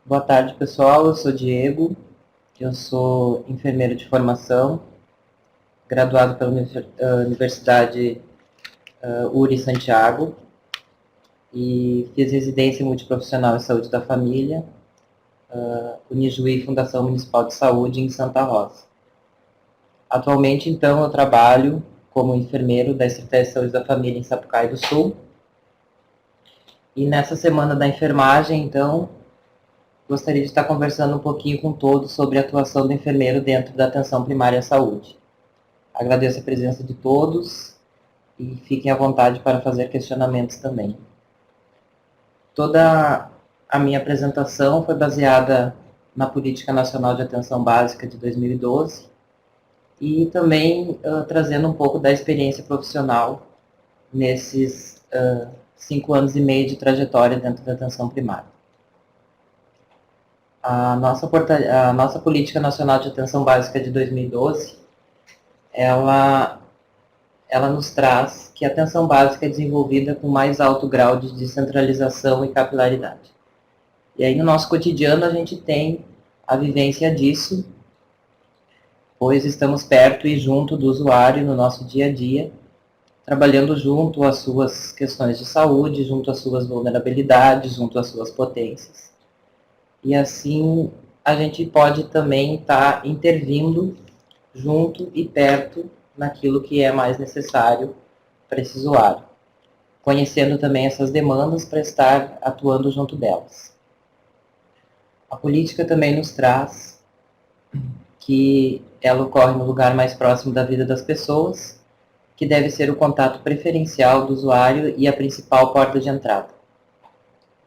Boa tarde, pessoal. Eu sou Diego, eu sou enfermeiro de formação, graduado pela Universidade URI Santiago e fiz residência multiprofissional em saúde da família, Unijuí Fundação Municipal de Saúde em Santa Rosa. Atualmente, então, eu trabalho como enfermeiro da Estratégia de Saúde da Família em Sapucaí do Sul. E nessa semana da enfermagem, então, gostaria de estar conversando um pouquinho com todos sobre a atuação do enfermeiro dentro da atenção primária à saúde. Agradeço a presença de todos e fiquem à vontade para fazer questionamentos também. Toda a minha apresentação foi baseada na Política Nacional de Atenção Básica de 2012 e também trazendo um pouco da experiência profissional nesses 5 anos e meio de trajetória dentro da atenção primária. A nossa Política Nacional de Atenção Básica de 2012, ela nos traz que a atenção básica é desenvolvida com mais alto grau de descentralização e capilaridade. E aí no nosso cotidiano a gente tem a vivência disso, pois estamos perto e junto do usuário no nosso dia a dia, trabalhando junto às suas questões de saúde, junto às suas vulnerabilidades, junto às suas potências. E assim a gente pode também estar intervindo junto e perto naquilo que é mais necessário para esse usuário, conhecendo também essas demandas para estar atuando junto delas. A política também nos traz que ela ocorre no lugar mais próximo da vida das pessoas, que deve ser o contato preferencial do usuário e a principal porta de entrada.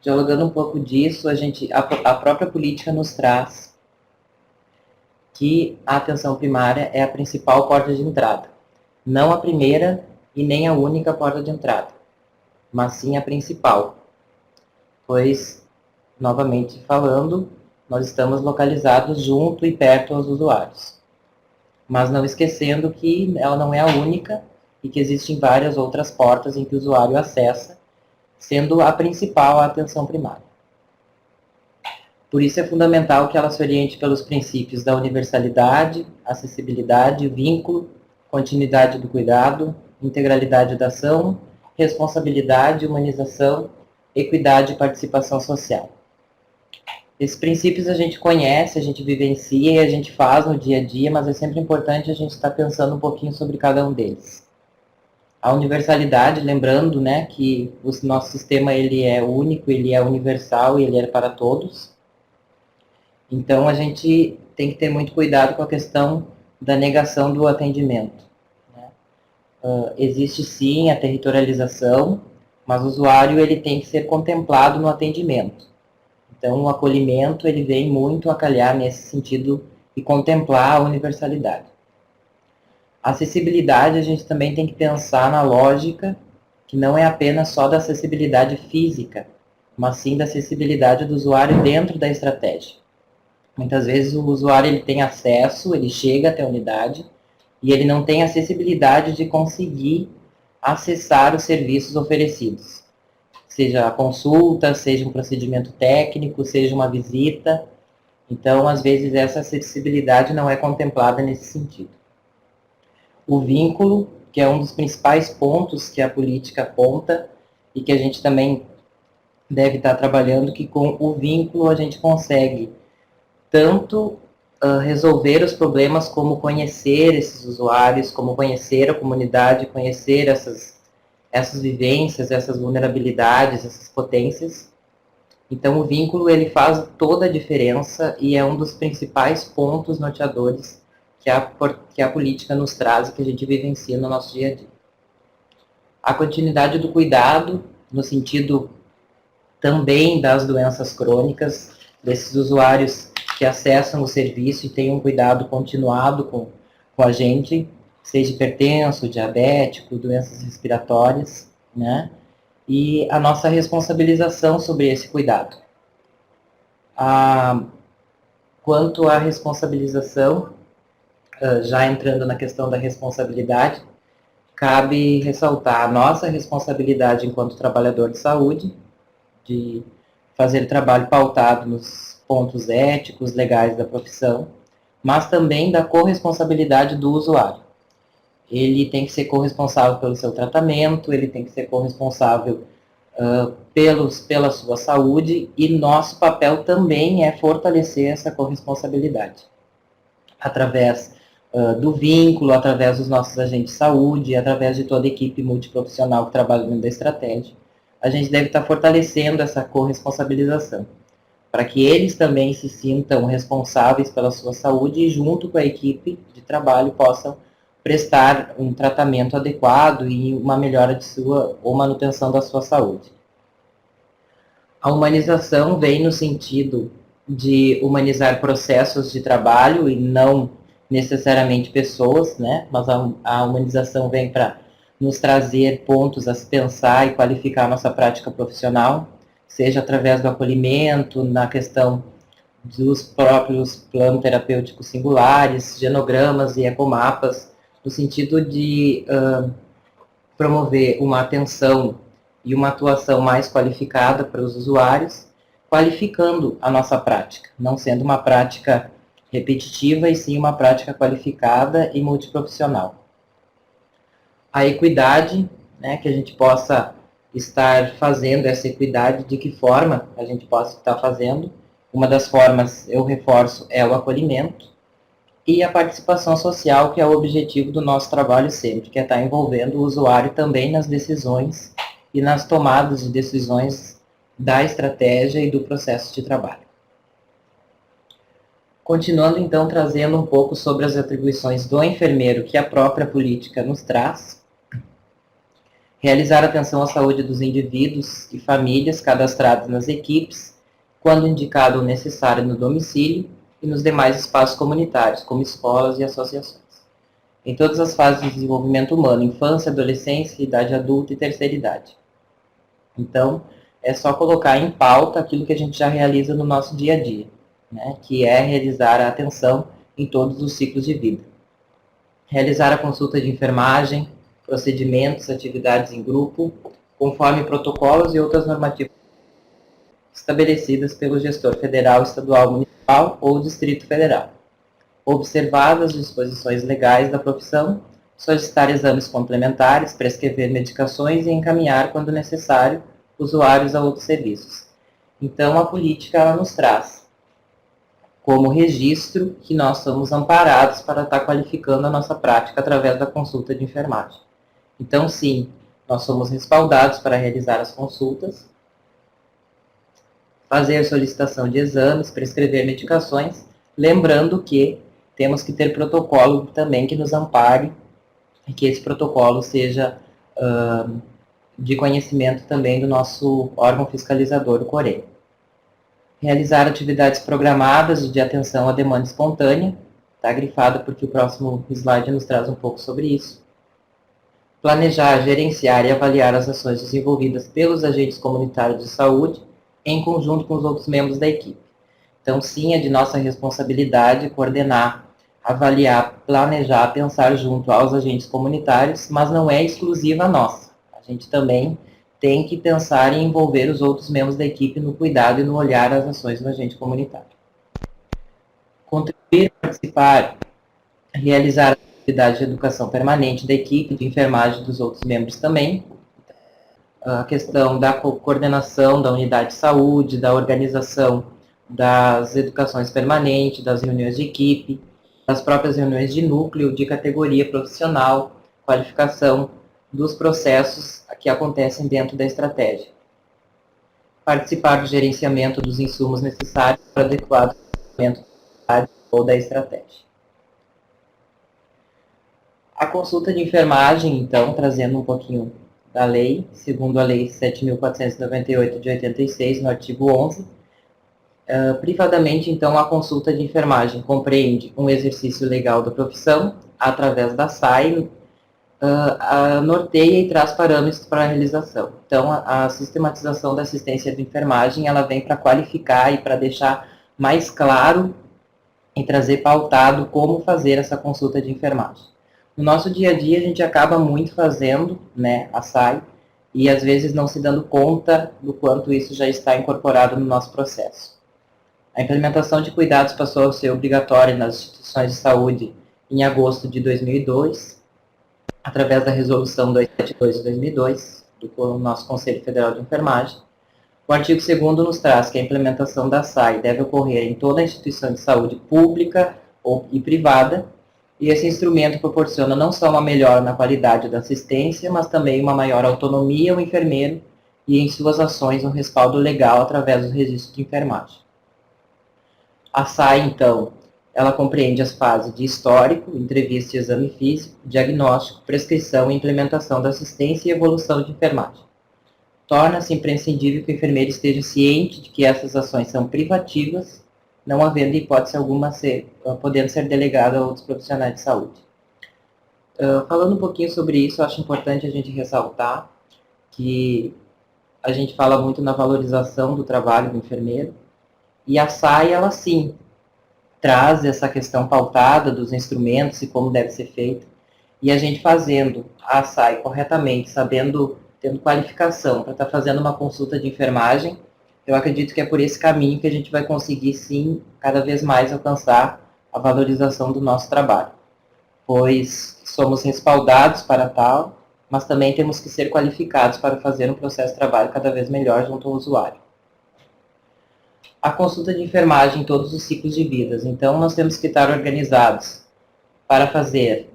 Dialogando um pouco disso, a própria política nos traz que a atenção primária é a principal porta de entrada. Não a primeira e nem a única porta de entrada, mas sim a principal. Pois, novamente falando, nós estamos localizados junto e perto aos usuários. Mas não esquecendo que ela não é a única e que existem várias outras portas em que o usuário acessa, sendo a principal a atenção primária. Por isso é fundamental que ela se oriente pelos princípios da universalidade, acessibilidade, vínculo, continuidade do cuidado, integralidade da ação, responsabilidade, humanização, equidade e participação social. Esses princípios a gente conhece, a gente vivencia e a gente faz no dia a dia, mas é sempre importante a gente estar pensando um pouquinho sobre cada um deles. A universalidade, lembrando, né, que o nosso sistema ele é único, ele é universal e ele é para todos. Então, a gente tem que ter muito cuidado com a questão da negação do atendimento. Né? Existe, sim, a territorialização, mas o usuário ele tem que ser contemplado no atendimento. Então, o acolhimento ele vem muito a calhar nesse sentido e contemplar a universalidade. A acessibilidade, a gente também tem que pensar na lógica que não é apenas só da acessibilidade física, mas sim da acessibilidade do usuário dentro da estratégia. Muitas vezes o usuário ele tem acesso, ele chega até a unidade e ele não tem acessibilidade de conseguir acessar os serviços oferecidos. Seja a consulta, seja um procedimento técnico, seja uma visita. Então, às vezes, essa acessibilidade não é contemplada nesse sentido. O vínculo, que é um dos principais pontos que a política aponta e que a gente também deve estar trabalhando, que com o vínculo a gente consegue tanto resolver os problemas como conhecer esses usuários, como conhecer a comunidade, conhecer essas vivências, essas vulnerabilidades, essas potências. Então o vínculo ele faz toda a diferença e é um dos principais pontos norteadores que a política nos traz e que a gente vivencia no nosso dia a dia. A continuidade do cuidado, no sentido também das doenças crônicas, desses usuários que acessam o serviço e têm um cuidado continuado com a gente, seja hipertenso, diabético, doenças respiratórias, né? E a nossa responsabilização sobre esse cuidado. Quanto à responsabilização, já entrando na questão da responsabilidade, cabe ressaltar a nossa responsabilidade enquanto trabalhador de saúde, de fazer trabalho pautado nos pontos éticos, legais da profissão, mas também da corresponsabilidade do usuário. Ele tem que ser corresponsável pelo seu tratamento, ele tem que ser corresponsável pela sua saúde, e nosso papel também é fortalecer essa corresponsabilidade através do vínculo, através dos nossos agentes de saúde, através de toda a equipe multiprofissional que trabalha dentro da estratégia. A gente deve estar fortalecendo essa corresponsabilização, para que eles também se sintam responsáveis pela sua saúde e, junto com a equipe de trabalho, possam prestar um tratamento adequado e uma melhora de sua ou manutenção da sua saúde. A humanização vem no sentido de humanizar processos de trabalho e não necessariamente pessoas, né? Mas a humanização vem para nos trazer pontos a se pensar e qualificar a nossa prática profissional, seja através do acolhimento, na questão dos próprios planos terapêuticos singulares, genogramas e ecomapas, no sentido de promover uma atenção e uma atuação mais qualificada para os usuários, qualificando a nossa prática, não sendo uma prática repetitiva, e sim uma prática qualificada e multiprofissional. A equidade, né, que a gente possa estar fazendo essa equidade, de que forma a gente possa estar fazendo. Uma das formas, eu reforço, é o acolhimento, e a participação social, que é o objetivo do nosso trabalho sempre, que é estar envolvendo o usuário também nas decisões e nas tomadas de decisões da estratégia e do processo de trabalho. Continuando, então, trazendo um pouco sobre as atribuições do enfermeiro que a própria política nos traz. Realizar atenção à saúde dos indivíduos e famílias cadastrados nas equipes, quando indicado ou necessário no domicílio e nos demais espaços comunitários, como escolas e associações. Em todas as fases de desenvolvimento humano, infância, adolescência, idade adulta e terceira idade. Então, é só colocar em pauta aquilo que a gente já realiza no nosso dia a dia, né, que é realizar a atenção em todos os ciclos de vida. Realizar a consulta de enfermagem, procedimentos, atividades em grupo, conforme protocolos e outras normativas estabelecidas pelo gestor federal, estadual, municipal ou Distrito Federal. Observadas as disposições legais da profissão, solicitar exames complementares, prescrever medicações e encaminhar, quando necessário, usuários a outros serviços. Então, a política ela nos traz como registro que nós somos amparados para estar qualificando a nossa prática através da consulta de enfermagem. Então, sim, nós somos respaldados para realizar as consultas, fazer a solicitação de exames, prescrever medicações, lembrando que temos que ter protocolo também que nos ampare e que esse protocolo seja de conhecimento também do nosso órgão fiscalizador, o COREA. Realizar atividades programadas de atenção à demanda espontânea, está grifado porque o próximo slide nos traz um pouco sobre isso. Planejar, gerenciar e avaliar as ações desenvolvidas pelos agentes comunitários de saúde, em conjunto com os outros membros da equipe. Então, sim, é de nossa responsabilidade coordenar, avaliar, planejar, pensar junto aos agentes comunitários, mas não é exclusiva nossa. A gente também tem que pensar em envolver os outros membros da equipe no cuidado e no olhar às ações do agente comunitário. Contribuir, participar, realizar atividade de educação permanente da equipe, de enfermagem dos outros membros também. A questão da coordenação da unidade de saúde, da organização das educações permanentes, das reuniões de equipe, das próprias reuniões de núcleo, de categoria profissional, qualificação dos processos que acontecem dentro da estratégia. Participar do gerenciamento dos insumos necessários para o adequado funcionamento ou da estratégia. A consulta de enfermagem, então, trazendo um pouquinho da lei, segundo a Lei 7.498 de 86, no artigo 11, privadamente, então, a consulta de enfermagem compreende um exercício legal da profissão, através da SAI, norteia e traz parâmetros para a realização. Então, a sistematização da assistência de enfermagem, ela vem para qualificar e para deixar mais claro e trazer pautado como fazer essa consulta de enfermagem. No nosso dia a dia, a gente acaba muito fazendo, né, a SAI, e às vezes não se dando conta do quanto isso já está incorporado no nosso processo. A implementação de cuidados passou a ser obrigatória nas instituições de saúde em agosto de 2002, através da Resolução 272 de 2002, do nosso Conselho Federal de Enfermagem. O artigo 2º nos traz que a implementação da SAI deve ocorrer em toda a instituição de saúde pública e privada, e esse instrumento proporciona não só uma melhora na qualidade da assistência, mas também uma maior autonomia ao enfermeiro e em suas ações um respaldo legal através do registro de enfermagem. A SAI, então, ela compreende as fases de histórico, entrevista e exame físico, diagnóstico, prescrição e implementação da assistência e evolução de enfermagem. Torna-se imprescindível que o enfermeiro esteja ciente de que essas ações são privativas, não havendo hipótese alguma podendo ser delegada a outros profissionais de saúde. Falando um pouquinho sobre isso, acho importante a gente ressaltar que a gente fala muito na valorização do trabalho do enfermeiro, e a SAI, ela sim, traz essa questão pautada dos instrumentos e como deve ser feito, e a gente fazendo a SAI corretamente, tendo qualificação para estar fazendo uma consulta de enfermagem, eu acredito que é por esse caminho que a gente vai conseguir, sim, cada vez mais alcançar a valorização do nosso trabalho, pois somos respaldados para tal, mas também temos que ser qualificados para fazer um processo de trabalho cada vez melhor junto ao usuário. A consulta de enfermagem em todos os ciclos de vidas. Então, nós temos que estar organizados para fazer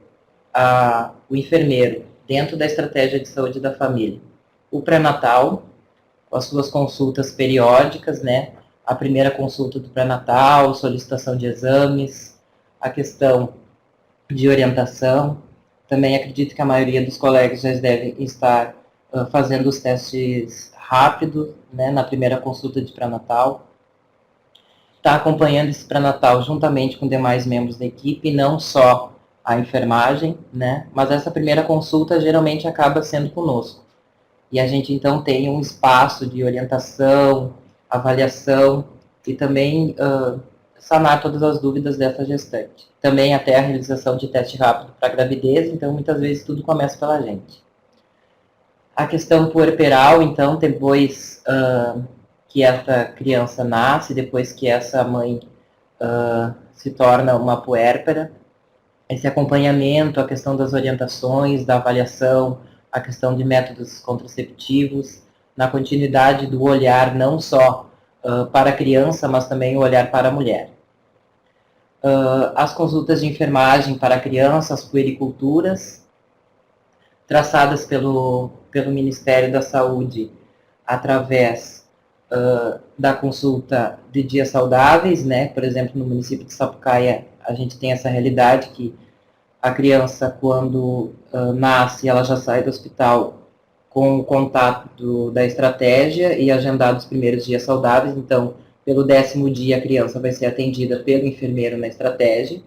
o enfermeiro, dentro da estratégia de saúde da família, o pré-natal, com as suas consultas periódicas, né? A primeira consulta do pré-natal, solicitação de exames, a questão de orientação. Também acredito que a maioria dos colegas já devem estar fazendo os testes rápidos, né, na primeira consulta de pré-natal. Está acompanhando esse pré-natal juntamente com demais membros da equipe, não só a enfermagem, né, mas essa primeira consulta geralmente acaba sendo conosco. E a gente então tem um espaço de orientação, avaliação e também sanar todas as dúvidas dessa gestante. Também até a realização de teste rápido para gravidez, então muitas vezes tudo começa pela gente. A questão puerperal, então, depois que essa criança nasce, depois que essa mãe se torna uma puérpera, esse acompanhamento, a questão das orientações, da avaliação, a questão de métodos contraceptivos, na continuidade do olhar não só para a criança, mas também o olhar para a mulher. As consultas de enfermagem para a criança, as puericulturas, traçadas pelo Ministério da Saúde através da consulta de dias saudáveis, né? Por exemplo, no município de Sapucaia, a gente tem essa realidade que a criança, quando nasce, ela já sai do hospital com o contato da estratégia e agendado os primeiros dias saudáveis. Então, pelo 10º dia, a criança vai ser atendida pelo enfermeiro na estratégia.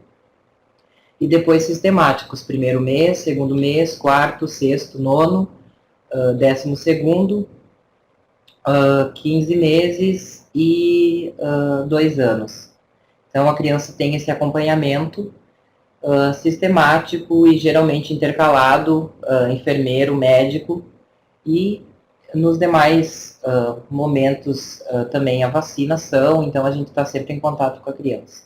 E depois sistemáticos, primeiro mês, segundo mês, quarto, sexto, nono, 12º, 15 meses e 2 anos. Então, a criança tem esse acompanhamento sistemático e geralmente intercalado, enfermeiro, médico, e nos demais momentos também a vacinação, então a gente está sempre em contato com a criança.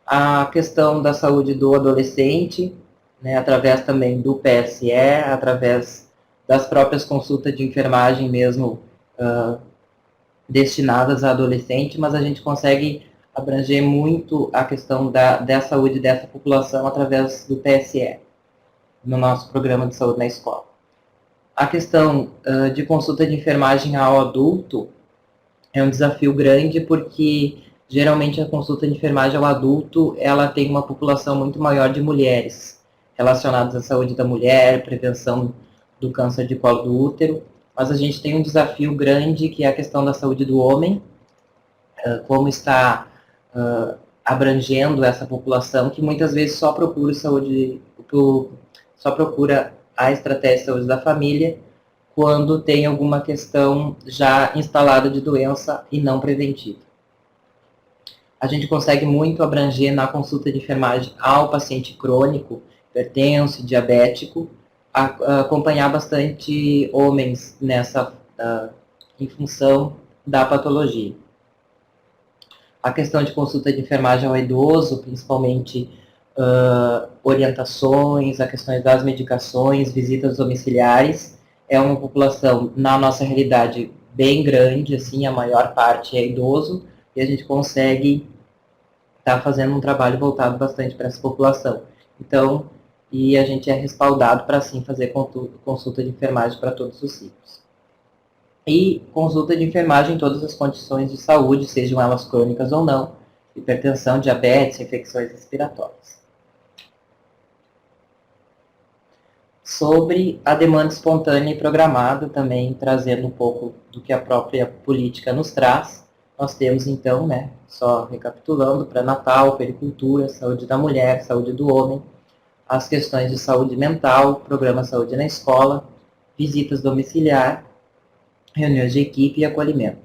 A questão da saúde do adolescente, né, através também do PSE, através das próprias consultas de enfermagem mesmo destinadas a adolescente, mas a gente consegue abranger muito a questão da saúde dessa população através do PSE, no nosso programa de saúde na escola. A questão de consulta de enfermagem ao adulto é um desafio grande porque geralmente a consulta de enfermagem ao adulto ela tem uma população muito maior de mulheres relacionadas à saúde da mulher, prevenção do câncer de colo do útero, mas a gente tem um desafio grande que é a questão da saúde do homem, como está abrangendo essa população que muitas vezes só procura a estratégia de saúde da família quando tem alguma questão já instalada de doença e não preventiva. A gente consegue muito abranger na consulta de enfermagem ao paciente crônico, hipertenso, diabético, acompanhar bastante homens nessa, em função da patologia. a questão de consulta de enfermagem ao idoso, principalmente orientações, a questões das medicações, visitas domiciliares. É uma população, na nossa realidade, bem grande, assim, a maior parte é idoso, e a gente consegue estar fazendo um trabalho voltado bastante para essa população. Então, e a gente é respaldado para, sim, fazer consulta de enfermagem para todos os ciclos. E consulta de enfermagem em todas as condições de saúde, sejam elas crônicas ou não, hipertensão, diabetes, infecções respiratórias. Sobre a demanda espontânea e programada, também trazendo um pouco do que a própria política nos traz, nós temos então, né, só recapitulando, pré-natal, pericultura, saúde da mulher, saúde do homem, as questões de saúde mental, programa saúde na escola, visitas domiciliar, reuniões de equipe e acolhimento.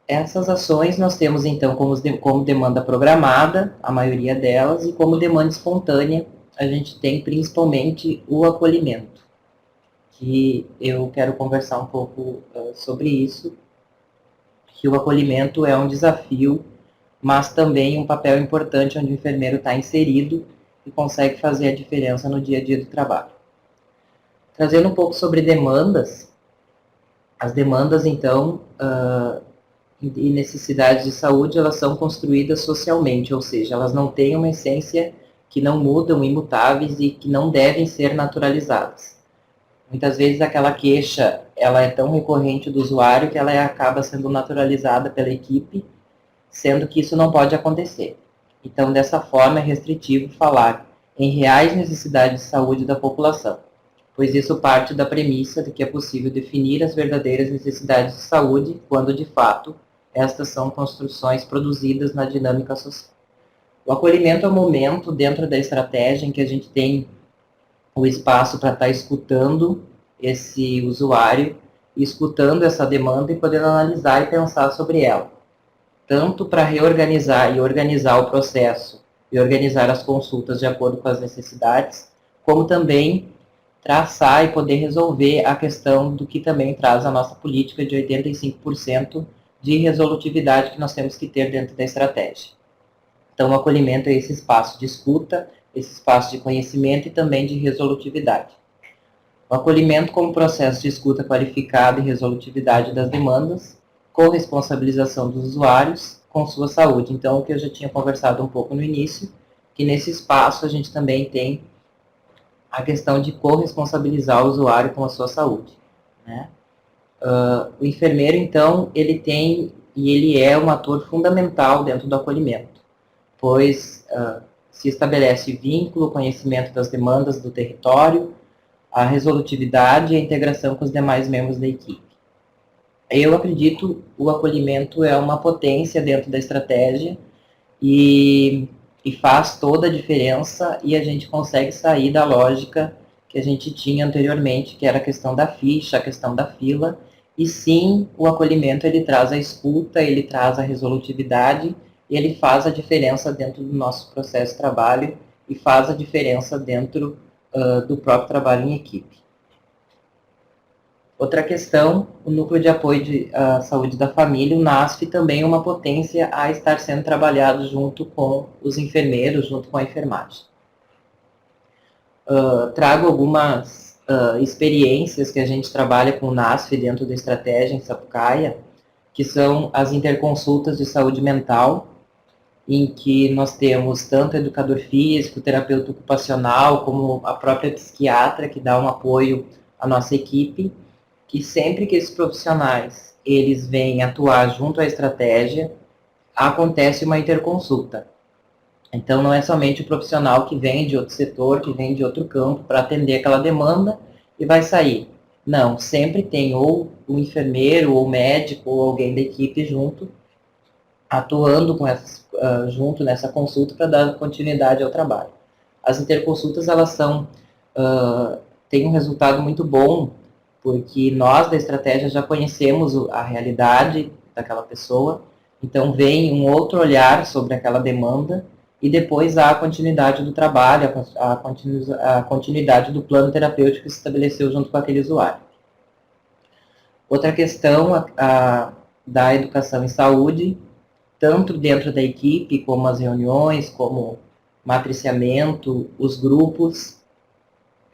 Essas ações nós temos então como demanda programada, a maioria delas, e como demanda espontânea, a gente tem principalmente o acolhimento, que eu quero conversar um pouco sobre isso, que o acolhimento é um desafio, mas também um papel importante onde o enfermeiro está inserido e consegue fazer a diferença no dia a dia do trabalho. Trazendo um pouco sobre demandas, as demandas, então, e necessidades de saúde, elas são construídas socialmente, ou seja, elas não têm uma essência que não mudam, imutáveis e que não devem ser naturalizadas. Muitas vezes aquela queixa, ela é tão recorrente do usuário que ela acaba sendo naturalizada pela equipe, sendo que isso não pode acontecer. Então, dessa forma, é restritivo falar em reais necessidades de saúde da população, pois isso parte da premissa de que é possível definir as verdadeiras necessidades de saúde quando, de fato, estas são construções produzidas na dinâmica social. O acolhimento é o momento dentro da estratégia em que a gente tem o espaço para estar escutando esse usuário, escutando essa demanda e podendo analisar e pensar sobre ela. Tanto para reorganizar e organizar o processo e organizar as consultas de acordo com as necessidades, como também traçar e poder resolver a questão do que também traz a nossa política de 85% de resolutividade que nós temos que ter dentro da estratégia. Então, o acolhimento é esse espaço de escuta, esse espaço de conhecimento e também de resolutividade. O acolhimento como processo de escuta qualificada e resolutividade das demandas, corresponsabilização dos usuários com sua saúde. Então, o que eu já tinha conversado um pouco no início, que nesse espaço a gente também tem a questão de corresponsabilizar o usuário com a sua saúde, né? O enfermeiro, então, ele tem e ele é um ator fundamental dentro do acolhimento, pois se estabelece vínculo, conhecimento das demandas do território, a resolutividade e a integração com os demais membros da equipe. Eu acredito que o acolhimento é uma potência dentro da estratégia e faz toda a diferença e a gente consegue sair da lógica que a gente tinha anteriormente, que era a questão da ficha, a questão da fila, e sim, o acolhimento ele traz a escuta, ele traz a resolutividade, e ele faz a diferença dentro do nosso processo de trabalho e faz a diferença dentro do próprio trabalho em equipe. Outra questão, o Núcleo de Apoio à Saúde da Família, o NASF, também é uma potência a estar sendo trabalhado junto com os enfermeiros, junto com a enfermagem. Trago algumas experiências que a gente trabalha com o NASF dentro da estratégia em Sapucaia, que são as interconsultas de saúde mental, em que nós temos tanto educador físico, terapeuta ocupacional, como a própria psiquiatra, que dá um apoio à nossa equipe, que sempre que esses profissionais eles vêm atuar junto à estratégia, acontece uma interconsulta. Então, não é somente o profissional que vem de outro setor, que vem de outro campo para atender aquela demanda e vai sair. Não, sempre tem ou o enfermeiro, ou o médico, ou alguém da equipe junto, atuando com essas, junto nessa consulta para dar continuidade ao trabalho. As interconsultas, elas são, têm um resultado muito bom, porque nós da estratégia já conhecemos a realidade daquela pessoa, então vem um outro olhar sobre aquela demanda e depois há a continuidade do trabalho, a continuidade do plano terapêutico que se estabeleceu junto com aquele usuário. Outra questão da educação em saúde, tanto dentro da equipe, como as reuniões, como matriciamento, os grupos.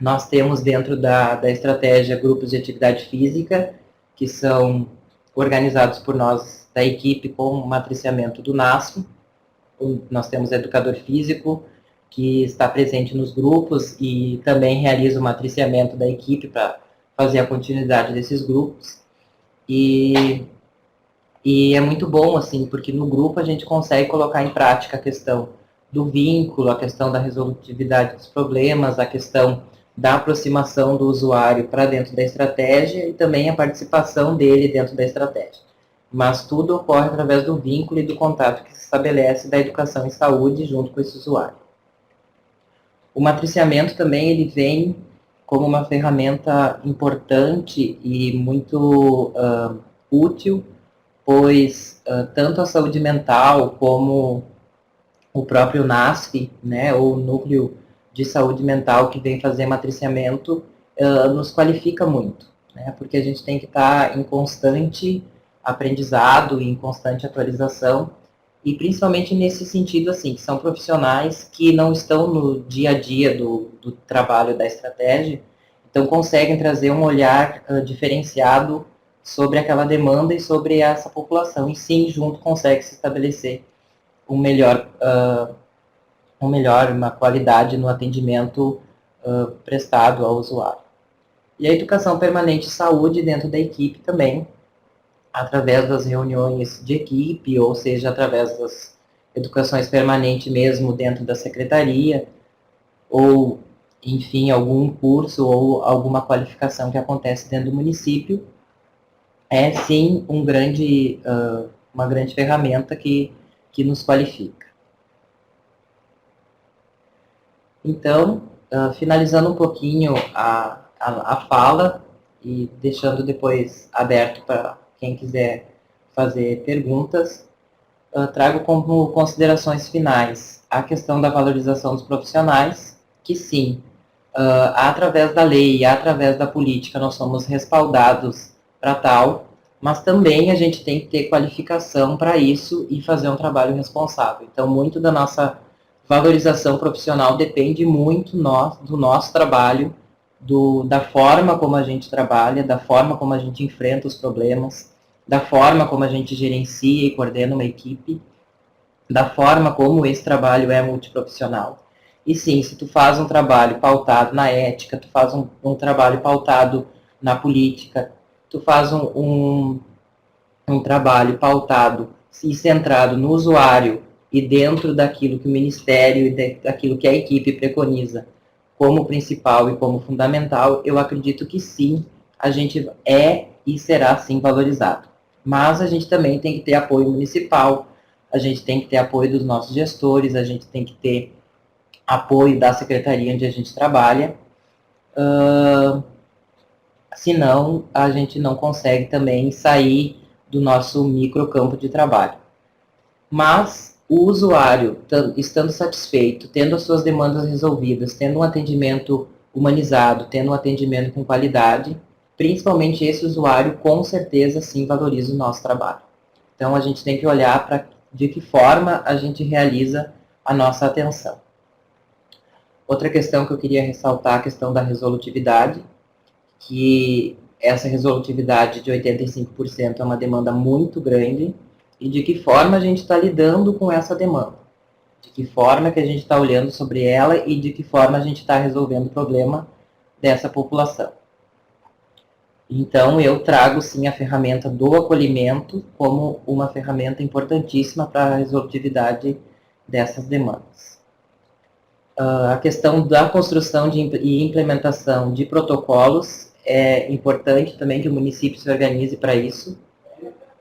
Nós temos dentro da estratégia grupos de atividade física, que são organizados por nós da equipe com matriciamento do NASF. Nós temos educador físico, que está presente nos grupos e também realiza o matriciamento da equipe para fazer a continuidade desses grupos. E é muito bom, assim, porque no grupo a gente consegue colocar em prática a questão do vínculo, a questão da resolutividade dos problemas, a questão da aproximação do usuário para dentro da estratégia e também a participação dele dentro da estratégia. Mas tudo ocorre através do vínculo e do contato que se estabelece da educação em saúde junto com esse usuário. O matriciamento também ele vem como uma ferramenta importante e muito útil, pois tanto a saúde mental como o próprio NASF, né, ou Núcleo de Saúde Mental que vem fazer matriciamento, nos qualifica muito, né, porque a gente tem que estar em constante aprendizado, em constante atualização, e principalmente nesse sentido, assim, que são profissionais que não estão no dia a dia do trabalho da estratégia, então conseguem trazer um olhar diferenciado sobre aquela demanda e sobre essa população, e sim, junto consegue se estabelecer uma qualidade no atendimento prestado ao usuário. E a educação permanente de saúde dentro da equipe também, através das reuniões de equipe, ou seja, através das educações permanentes mesmo dentro da secretaria, ou, enfim, algum curso ou alguma qualificação que acontece dentro do município, é sim uma grande ferramenta que nos qualifica. Então, finalizando um pouquinho a fala e deixando depois aberto para quem quiser fazer perguntas, trago como considerações finais a questão da valorização dos profissionais, que sim, através da lei, através da política, nós somos respaldados para tal, mas também a gente tem que ter qualificação para isso e fazer um trabalho responsável. Então, muito da nossa valorização profissional depende muito do nosso trabalho, da forma como a gente trabalha, da forma como a gente enfrenta os problemas, da forma como a gente gerencia e coordena uma equipe, da forma como esse trabalho é multiprofissional. E sim, se tu faz um trabalho pautado na ética, tu faz um trabalho pautado na política, tu faz um trabalho pautado e centrado no usuário e dentro daquilo que o Ministério e daquilo que a equipe preconiza como principal e como fundamental, eu acredito que sim, a gente é e será sim valorizado. Mas a gente também tem que ter apoio municipal, a gente tem que ter apoio dos nossos gestores, a gente tem que ter apoio da secretaria onde a gente trabalha, senão a gente não consegue também sair do nosso microcampo de trabalho. Mas o usuário, estando satisfeito, tendo as suas demandas resolvidas, tendo um atendimento humanizado, tendo um atendimento com qualidade, principalmente esse usuário, com certeza, sim, valoriza o nosso trabalho. Então, a gente tem que olhar para de que forma a gente realiza a nossa atenção. Outra questão que eu queria ressaltar, a questão da resolutividade, que essa resolutividade de 85% é uma demanda muito grande, e de que forma a gente está lidando com essa demanda, de que forma que a gente está olhando sobre ela e de que forma a gente está resolvendo o problema dessa população. Então, eu trago sim a ferramenta do acolhimento como uma ferramenta importantíssima para a resolutividade dessas demandas. A questão da construção e implementação de protocolos é importante também que o município se organize para isso,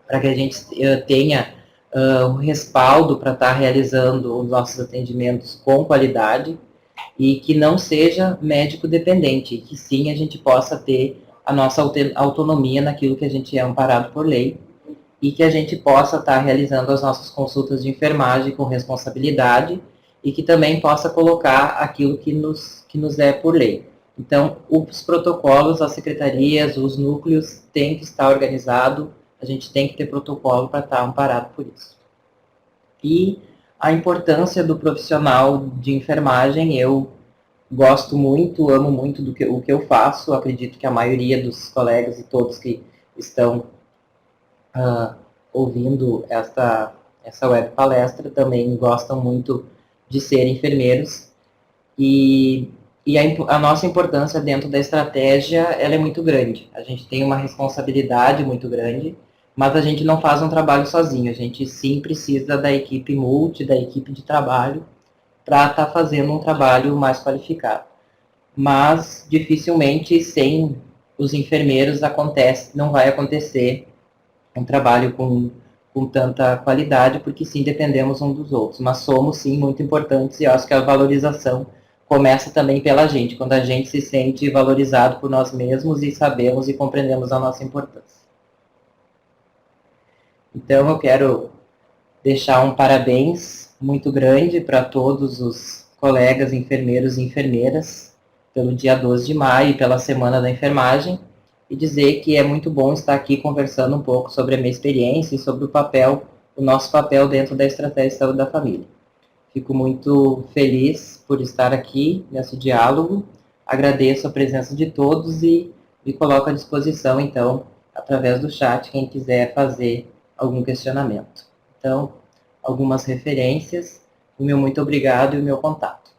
para que a gente tenha um respaldo para estar realizando os nossos atendimentos com qualidade e que não seja médico dependente, que sim a gente possa ter a nossa autonomia naquilo que a gente é amparado por lei e que a gente possa estar realizando as nossas consultas de enfermagem com responsabilidade e que também possa colocar aquilo que nos é por lei. Então, os protocolos, as secretarias, os núcleos têm que estar organizados, a gente tem que ter protocolo para estar amparado por isso. E a importância do profissional de enfermagem, eu gosto muito, amo muito o que eu faço, acredito que a maioria dos colegas e todos que estão ouvindo essa web palestra também gostam muito de ser enfermeiros, e, a nossa importância dentro da estratégia, ela é muito grande. A gente tem uma responsabilidade muito grande, mas a gente não faz um trabalho sozinho. A gente sim precisa da equipe multi, da equipe de trabalho, para estar fazendo um trabalho mais qualificado. Mas dificilmente sem os enfermeiros não vai acontecer um trabalho com tanta qualidade, porque sim dependemos um dos outros, mas somos sim muito importantes, e eu acho que a valorização começa também pela gente, quando a gente se sente valorizado por nós mesmos e sabemos e compreendemos a nossa importância. Então eu quero deixar um parabéns muito grande para todos os colegas enfermeiros e enfermeiras pelo dia 12 de maio e pela Semana da Enfermagem, e dizer que é muito bom estar aqui conversando um pouco sobre a minha experiência e sobre o nosso papel dentro da estratégia de saúde da família. Fico muito feliz por estar aqui nesse diálogo, agradeço a presença de todos e me coloco à disposição, então, através do chat, quem quiser fazer algum questionamento. Então, algumas referências, o meu muito obrigado e o meu contato.